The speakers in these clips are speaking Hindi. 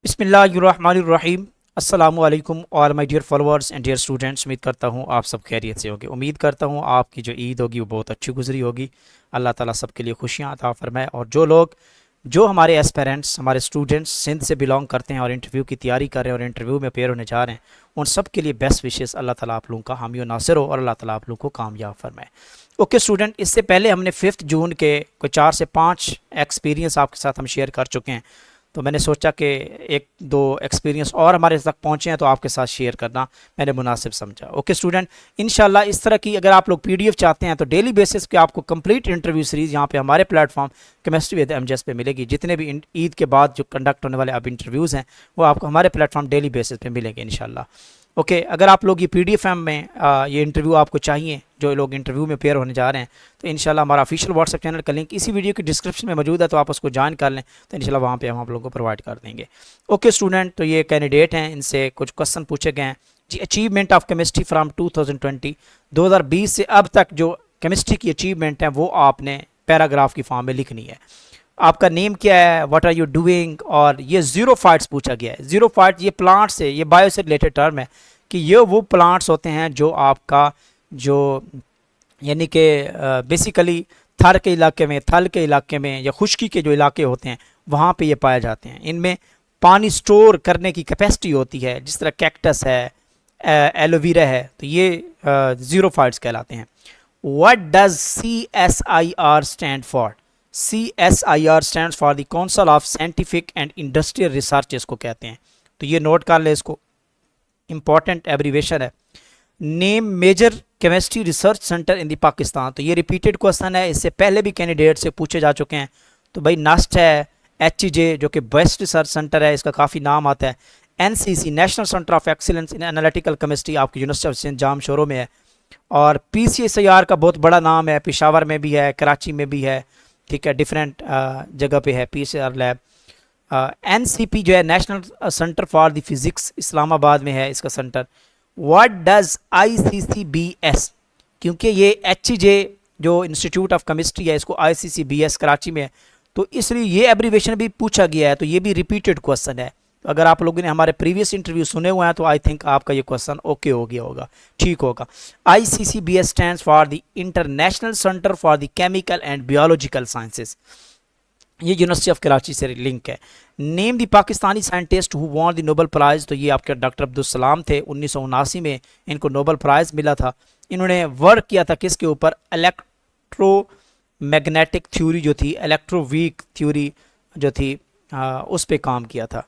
बिस्मिल्लाहिर्रहमानिर्रहीम। अस्सलामु अलैकुम all my dear followers and dear students. उम्मीद करता हूँ आप सब खैरियत से होंगे। उम्मीद करता हूँ आपकी जो ईद होगी वो बहुत अच्छी गुजरी होगी। अल्लाह ताला सबके लिए खुशियाँ अता फरमाए। और जो हमारे एस्पेरेंट्स, हमारे स्टूडेंट्स सिंध से बिलोंग करते हैं और इंटरव्यू की तैयारी कर रहे हैं और इंटरव्यू में अपेयर होने जा रहे हैं, उन सब के लिए बेस्ट विशेस। अल्लाह ताला आप लोगों का हामी और नासिर हो और अल्लाह ताला आप लोगों को कामयाब फरमाए। ओके स्टूडेंट, इससे पहले हमने 5 जून के कोई 4 से 5 एक्सपीरियंस आपके साथ हम शेयर कर चुके हैं। तो मैंने सोचा कि एक दो एक्सपीरियंस और हमारे तक पहुँचे हैं तो आपके साथ शेयर करना मैंने मुनासिब समझा। ओके स्टूडेंट, इंशाल्लाह इस तरह की अगर आप लोग पीडीएफ चाहते हैं तो डेली बेसिस पे आपको कंप्लीट इंटरव्यू सीरीज़ यहाँ पे हमारे प्लेटफॉर्म केमिस्ट्री विद एमजेस पे मिलेगी। जितने भी ईद के बाद जो कंडक्ट होने वाले अब इंटरव्यूज़ हैं वो आपको हमारे प्लेटफॉर्म डेली बेसिस पे मिलेंगे इंशाल्लाह। ओके, अगर आप लोग ये पीडीएफ में ये इंटरव्यू आपको चाहिए, जो लोग इंटरव्यू में पेयर होने जा रहे हैं, तो इंशाल्लाह हमारा ऑफिशियल व्हाट्सएप चैनल का लिंक इसी वीडियो के डिस्क्रिप्शन में मौजूद है, तो आप उसको ज्वाइन कर लें तो इंशाल्लाह वहाँ पे हम आप लोगों को प्रोवाइड कर देंगे। ओके स्टूडेंट, तो ये कैंडिडेट हैं, इनसे कुछ क्वेश्चन पूछे गए हैं जी। अचीवमेंट ऑफ केमिस्ट्री फ्राम 2020, 2020 से अब तक जो केमिस्ट्री की अचीवमेंट है वो आपने पैराग्राफ की फॉर्म में लिखनी है। आपका नेम क्या है, व्हाट आर यू डूइंग, और ये ज़ीरोफाइट्स पूछा गया है। ज़ीरोफाइट्स ये प्लांट से, ये बायो से रिलेटेड टर्म है कि ये वो प्लांट्स होते हैं जो आपका जो यानी कि बेसिकली थर के इलाके में, थल के इलाके में या खुश्की के जो इलाके होते हैं वहाँ पे ये पाए जाते हैं। इनमें पानी स्टोर करने की कैपेसिटी होती है, जिस तरह कैक्टस है, एलोवेरा है, तो ये ज़ीरोफाइट्स कहलाते हैं। What does CSIR stand for? CSIR stand for the council of scientific and industrial research इसको कहते हैं। तो ये नोट कर ले, इसको इंपॉर्टेंट एब्रीवेशन है। Name major chemistry research centre in the Pakistan, तो ये रिपीटेड क्वेश्चन है, इससे पहले भी कैंडिडेट से पूछे जा चुके हैं। तो भाई नस्ट है, HJ जो कि बेस्ट रिसर्च सेंटर है, इसका काफ़ी नाम आता है। NCC national centre of excellence in analytical chemistry आपकी यूनिवर्सिटी ऑफ सेंट जाम शोरों में है। और PCSIR का बहुत बड़ा नाम है, पेशावर में भी है, कराची में भी है, ठीक है, डिफरेंट जगह पे है PCSIR लैब। NCP जो है national centre for the physics, Islamabad में है इसका सेंटर। व्हाट डज ICCBS, क्योंकि ये HJ जो इंस्टीट्यूट ऑफ केमिस्ट्री है, इसको ICCBS कराची में है, तो इसलिए ये एब्रीवेशन भी पूछा गया है। तो ये भी रिपीटेड क्वेश्चन है। तो अगर आप लोगों ने हमारे प्रीवियस इंटरव्यू सुने हुए हैं तो आई थिंक आपका ये क्वेश्चन ओके हो गया होगा, ठीक होगा। ICCBS stands for the international centre for the chemical and biological sciences, ये यूनिवर्सिटी ऑफ कराची से लिंक है। Name the Pakistani scientist who won the Nobel prize, तो ये आपके डॉक्टर अब्दुल सलाम थे। 1979 में इनको नोबेल प्राइज़ मिला था। इन्होंने वर्क किया था किसके ऊपर? इलेक्ट्रोमैग्नेटिक थ्योरी जो थी, इलेक्ट्रोवीक थ्योरी जो थी, उस पर काम किया था।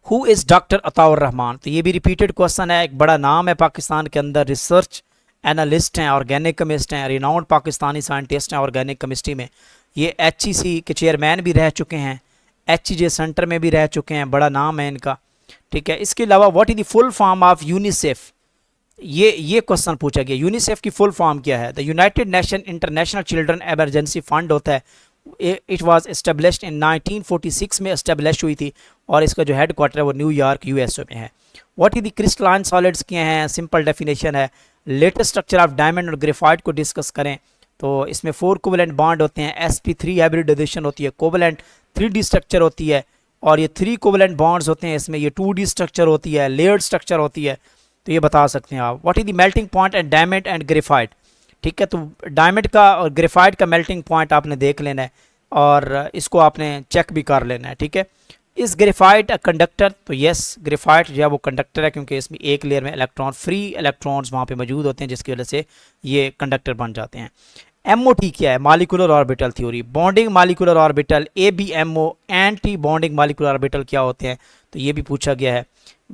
Who is doctor Ataur Rahman, तो ये भी रिपीटेड क्वेश्चन है। एक बड़ा नाम है पाकिस्तान के अंदर, रिसर्च एनालिस्ट हैं, ऑर्गेनिक केमिस्ट हैं, रिनाउंड पाकिस्तानी साइंटिस्ट हैं ऑर्गेनिक केमिस्ट्री में। ये HEC के चेयरमैन भी रह चुके हैं, HJ सेंटर में भी रह चुके हैं, बड़ा नाम है इनका, ठीक है। इसके अलावा what is the full form of UNICEF, ये क्वेश्चन पूछा गया। यूनिसेफ की फुल फॉर्म क्या है? The United nation international children emergency fund होता है। इट वाज एस्टेब्लिश्ड इन 1946 में एस्टेब्लिश हुई थी, और इसका जो हेड क्वार्टर है वो न्यूयॉर्क USA में है। What is the crystalline solids क्या हैं? सिंपल डेफिनेशन है। लेटेस्ट स्ट्रक्चर ऑफ डायमंड और ग्रेफाइट को डिस्कस करें तो इसमें 4 कोवेलेंट बॉन्ड होते हैं, sp3 हाइब्रिडाइजेशन होती है, कोवेलेंट 3D स्ट्रक्चर होती है, और ये 3 कोवेलेंट बॉन्ड्स होते हैं, इसमें ये 2D स्ट्रक्चर होती है, लेयर्ड स्ट्रक्चर होती है। तो ये बता सकते हैं आप। What is the melting point and diamond and graphite, ठीक है। तो डायमंड का और ग्रेफाइट का मेल्टिंग पॉइंट आपने देख लेना है और इसको आपने चेक भी कर लेना है, ठीक है। इस ग्रेफाइट अ कंडक्टर, तो यस ग्रेफाइट जो है वो कंडक्टर है, क्योंकि इसमें एक लेयर में इलेक्ट्रॉन, फ्री इलेक्ट्रॉन्स वहाँ पे मौजूद होते हैं, जिसकी वजह से ये कंडक्टर बन जाते हैं। MOT क्या है? Molecular orbital theory. Bonding molecular orbital, ABMO, anti bonding molecular orbital क्या होते हैं? तो ये भी पूछा गया है।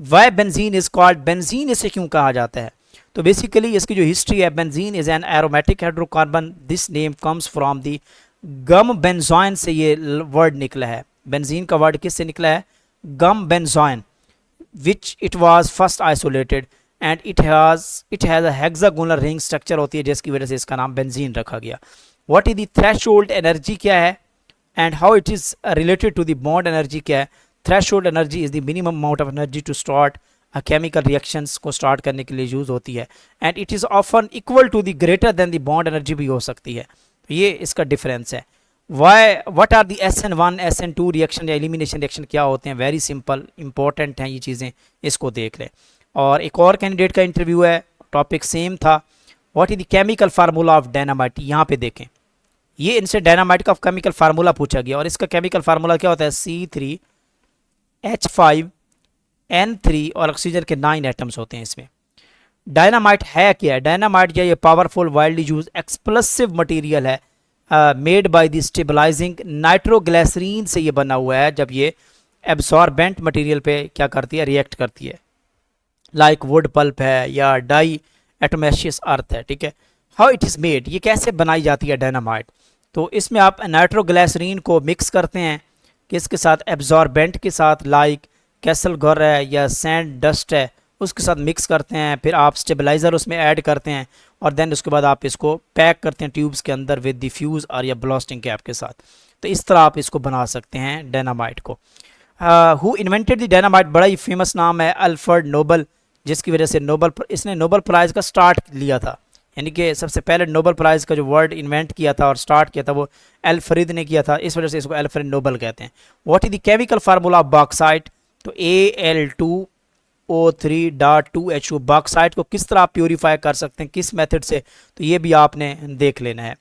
Why benzene is called, benzene इसे क्यों कहा जाता है? तो बेसिकली इसकी जो हिस्ट्री है, benzene is an aromatic hydrocarbon, this name comes from the gum benzoin से ये वर्ड निकला है। बेंजीन का वर्ड किससे निकला है? Gum benzoin, which it was first isolated and it has a hexagonal ring structure होती है, जिसकी वजह से इसका नाम बेंजीन रखा गया। What is the threshold energy क्या है and how it is related to the bond energy क्या है? Threshold energy is the minimum amount of energy to start chemical reactions को स्टार्ट करने के लिए यूज़ होती है, and it is often equal to the greater than the bond energy भी हो सकती है। ये इसका डिफरेंस है। Why what are the SN1 SN2 reaction या एलिमिनेशन रिएक्शन क्या होते हैं, वेरी सिंपल इंपॉर्टेंट हैं ये चीज़ें, इसको देख लें। और एक और कैंडिडेट का इंटरव्यू है, टॉपिक सेम था, what is the chemical formula of dynamite. यहाँ पे देखें, ये इनसे डायनामाइट का केमिकल फार्मूला पूछा गया और इसका केमिकल फार्मूला क्या होता है, C3H5N3 और ऑक्सीजन के 9 एटम्स होते हैं इसमें। डायनामाइट है क्या है, डायनामाइट जो ये powerful widely use explosive material है, made by the stabilising nitroglycerine से ये बना हुआ है। जब ये एब्सॉर्बेंट मटेरियल पे क्या करती है, रिएक्ट करती है, लाइक वुड पल्प है या डाई एटोमेशियस अर्थ है, ठीक है। हाउ इट इज़ मेड, ये कैसे बनाई जाती है डायनामाइट, तो इसमें आप नाइट्रोग्लिसरीन को मिक्स करते हैं किसके साथ, एब्जॉर्बेंट के साथ, लाइक कैसल घर है या सैंड डस्ट है, उसके साथ मिक्स करते हैं, फिर आप स्टेबलाइज़र उसमें ऐड करते हैं और देन उसके बाद आप इसको पैक करते हैं ट्यूब्स के अंदर विद डिफ्यूज़ और या ब्लास्टिंग कैप के साथ। तो इस तरह आप इसको बना सकते हैं डायनामाइट को। हु इन्वेंटेड द डायनामाइट, बड़ा ही फेमस नाम है अल्फ्रेड नोबल, जिसकी वजह से इसने नोबल प्राइज़ का स्टार्ट लिया था, यानी कि सबसे पहले नोबल प्राइज़ का जो वर्ड इन्वेंट किया था और स्टार्ट किया था वो अल्फ्रेड ने किया था, इस वजह से इसको अल्फ्रेड नोबल कहते हैं। What is the chemical formula of bauxite, तो Al2O3.2Ho, बॉक्साइट को किस तरह आप प्योरीफाई कर सकते हैं, किस मेथड से, तो ये भी आपने देख लेना है।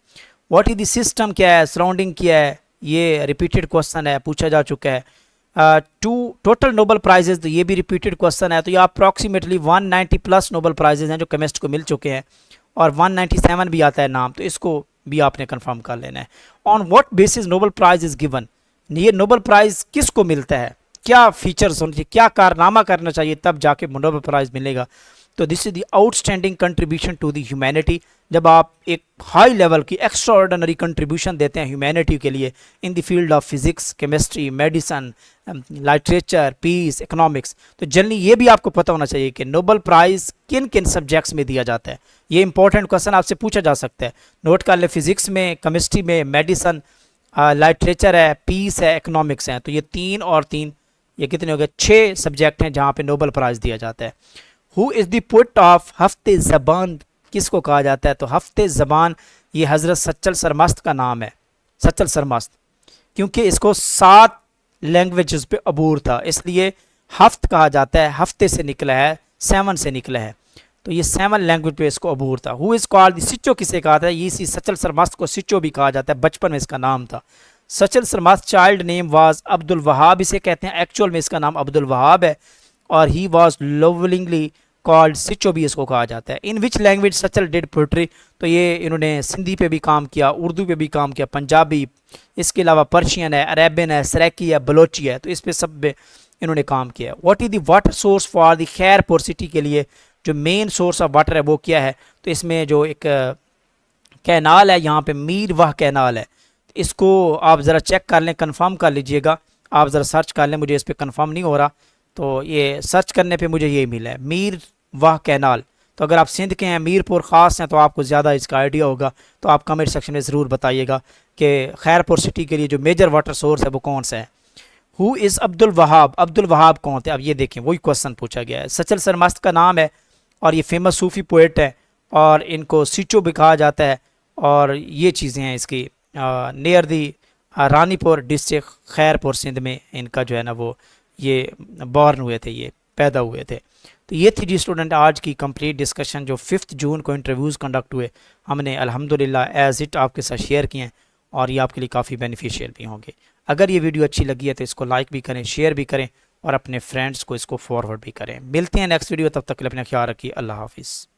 व्हाट इज द सिस्टम, क्या है, सराउंडिंग क्या है, ये रिपीटेड क्वेश्चन है, पूछा जा चुका है। टोटल नोबल प्राइजेज, तो ये भी रिपीटेड क्वेश्चन है, तो ये अप्रॉक्सीमेटली 190 प्लस नोबल प्राइजेज हैं जो केमिस्ट को मिल चुके हैं और 197 भी आता है नाम, तो इसको भी आपने कंफर्म कर लेना है। On what basis Nobel prize is given, ये नोबल प्राइज़ किसको मिलता है, क्या फीचर्स होने चाहिए, क्या कारनामा करना चाहिए तब जाके नोबल प्राइज़ मिलेगा, तो this is the outstanding contribution to the humanity, जब आप एक हाई लेवल की एक्स्ट्राऑर्डिनरी कंट्रीब्यूशन देते हैं ह्यूमैनिटी के लिए in the field of physics, chemistry, medicine, literature, peace, economics, तो जनरली ये भी आपको पता होना चाहिए कि नोबल प्राइज़ किन किन सब्जेक्ट्स में दिया जाता है। ये इंपॉर्टेंट क्वेश्चन आपसे पूछा जा सकता है, नोट कर ले, फिजिक्स में, केमिस्ट्री में, मेडिसन, लिटरेचर है, पीस है, इकोनॉमिक्स है, तो ये 3 और 3 ये कितने हो गए, 6 सब्जेक्ट हैं जहाँ पे नोबल प्राइज़ दिया जाता है। Who is the poet of हफ्ते ज़बान, किसको कहा जाता है, तो हफ्ते ज़बान ये हज़रत सच्चल सरमस्त का नाम है, सच्चल सरमस्त, क्योंकि इसको 7 लैंग्वेजेस पे अबूर था, इसलिए हफ्त कहा जाता है, हफ्ते से निकला है, 7 से निकला है, तो ये 7 लैंग्वेज पे इसको अबूर था। हु इज़ कॉल्ड, सिचो किसे कहा था, ये इसी सच्चल सरमस्त को सिचो भी कहा जाता है, बचपन में इसका नाम था। Sachal Sarmast child name was Abdul Wahab, इसे कहते हैं, एक्चुअल में इसका नाम अब्दुल वहाब है, और ही वाज लवलिंगली कॉल्ड सिचो भी इसको कहा जाता है। इन विच लैंग्वेज सचल डिड पोइट्री, तो ये इन्होंने सिंधी पे भी काम किया, उर्दू पे भी काम किया, पंजाबी, इसके अलावा पर्शियन है, अरेबियन है, सराइकी है, बलोची है, तो इस पे सब पे इन्होंने काम किया। What is the water source for the Khairpur city, के लिए जो मेन सोर्स ऑफ वाटर है वो क्या है, तो इसमें जो एक कैनाल है यहाँ पे मीर वाह कैनाल है, इसको आप ज़रा चेक कर लें, कंफर्म कर लीजिएगा, आप ज़रा सर्च कर लें, मुझे इस पर कंफर्म नहीं हो रहा, तो ये सर्च करने पे मुझे ये मिला है मीर वाह कैनाल। तो अगर आप सिंध के हैं, मीरपुर ख़ास हैं, तो आपको ज़्यादा इसका आइडिया होगा, तो आप कमेंट सेक्शन में ज़रूर बताइएगा कि खैरपुर सिटी के लिए जो मेजर वाटर सोर्स है वो कौन सा है। हु इज़ अब्दुल वहाब, अब्दुल वहाब कौन थे, अब ये देखें वही क्वेश्चन पूछा गया है। सचल सरमस्त का नाम है और ये फेमस सूफ़ी पोइट है और इनको सिचो भी कहा जाता है, और ये चीज़ें हैं इसकी near the Ranipur district Khairpur Sindh में इनका जो है ना वो ये बॉर्न हुए थे, ये पैदा हुए थे। तो ये थी जी स्टूडेंट आज की कंप्लीट डिस्कशन जो 5 जून को इंटरव्यूज़ कंडक्ट हुए, हमने अल्हम्दुलिल्लाह एज़ इट आपके साथ शेयर किए हैं और ये आपके लिए काफ़ी बेनिफिशियल भी होंगे। अगर ये वीडियो अच्छी लगी है तो इसको लाइक भी करें, शेयर भी करें और अपने फ्रेंड्स को इसको फॉरवर्ड भी करें। मिलते हैं नेक्स्ट वीडियो, तब तक के लिए अपना ख्याल रखिए, अल्लाह हाफिज़।